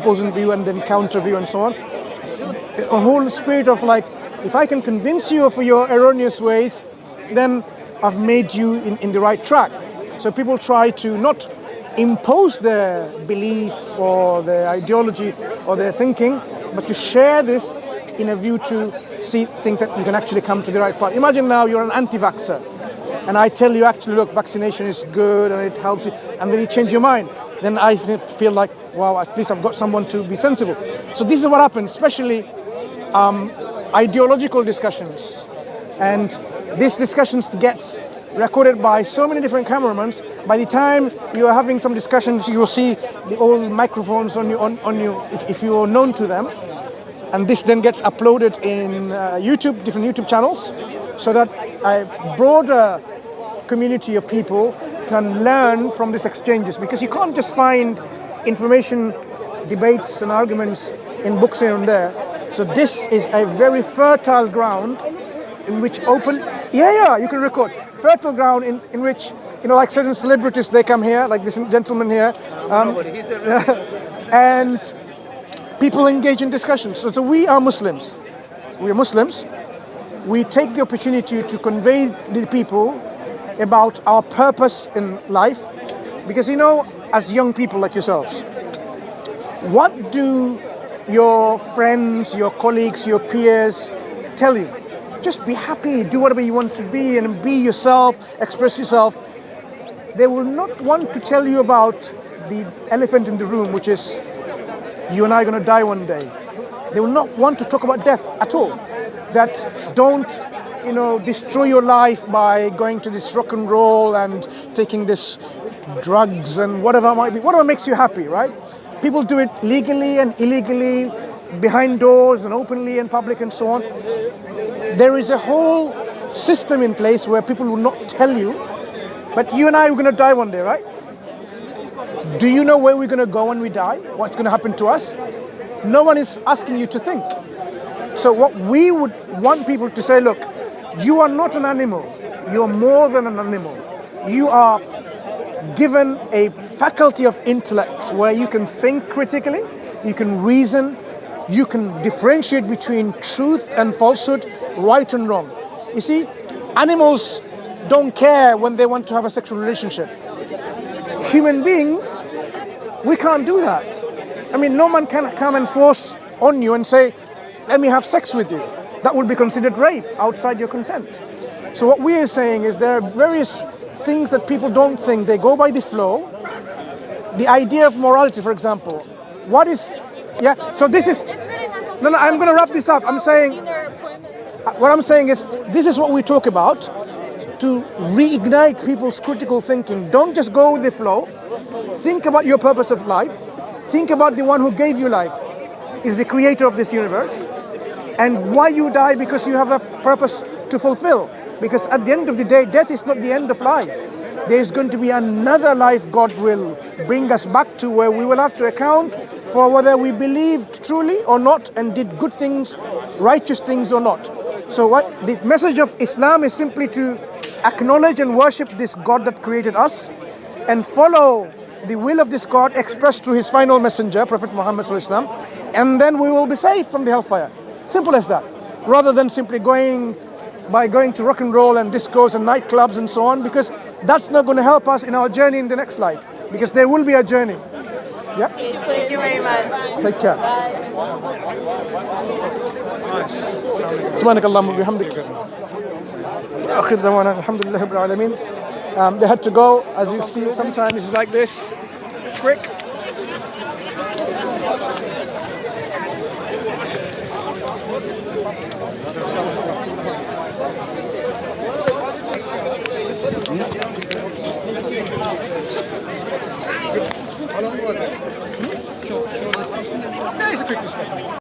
opposing view and then counter view and so on. A whole spirit of like, if I can convince you of your erroneous ways, then I've made you in the right track. So people try to not impose their belief or their ideology or their thinking, but to share this in a view to see things that you can actually come to the right part. Imagine now you're an anti-vaxxer, and I tell you actually, look, vaccination is good and it helps you, and then you change your mind. Then I feel like, wow, at least I've got someone to be sensible. So this is what happens, especially ideological discussions. And these discussions gets recorded by so many different cameramen. By the time you are having some discussions, you will see the old microphones on you if you are known to them. And this then gets uploaded in YouTube, different YouTube channels, so that a broader community of people can learn from these exchanges. Because you can't just find information, debates and arguments in books here and there. So this is a very fertile ground in which you can record. Fertile ground in which, like certain celebrities, they come here, like this gentleman here, and people engage in discussions. So we are Muslims. We are Muslims. We take the opportunity to convey to the people about our purpose in life. Because, as young people like yourselves, what do your friends, your colleagues, your peers tell you? Just be happy, do whatever you want to be, and be yourself, express yourself. They will not want to tell you about the elephant in the room, which is you and I are going to die one day. They will not want to talk about death at all. That don't, destroy your life by going to this rock and roll and taking this drugs and whatever it might be. Whatever makes you happy, right? People do it legally and illegally, behind doors and openly in public and so on. There is a whole system in place where people will not tell you, but you and I are going to die one day, right? Do you know where we're going to go when we die? What's going to happen to us? No one is asking you to think. So what we would want people to say, look, you are not an animal. You are more than an animal. You are given a faculty of intellect where you can think critically, you can reason, you can differentiate between truth and falsehood, right and wrong. You see, animals don't care when they want to have a sexual relationship. Human beings, we can't do that. I mean, no man can come and force on you and say, let me have sex with you. That would be considered rape outside your consent. So what we are saying is there are various things that people don't think. They go by the flow. The idea of morality, for example. So this is... No, I'm going to wrap this up. What I'm saying is, this is what we talk about to reignite people's critical thinking. Don't just go with the flow. Think about your purpose of life. Think about the one who gave you life, is the creator of this universe. And why you die, because you have a purpose to fulfill. Because at the end of the day, death is not the end of life. There is going to be another life God will bring us back to, where we will have to account for whether we believed truly or not and did good things, righteous things or not. So the message of Islam is simply to acknowledge and worship this God that created us and follow the will of this God expressed through his final messenger, Prophet Muhammad SAW, and then we will be saved from the hellfire. Simple as that. Rather than simply going to rock and roll and discos and nightclubs and so on, because that's not going to help us in our journey in the next life, because there will be a journey. Yeah? Thank you very much. Take care. سبحانك اللهم وبحمدك. آخر دعوانا الحمد لله رب العالمين. They had to go, as you see, sometimes it's like this, quick. Yeah, it's a quick discussion.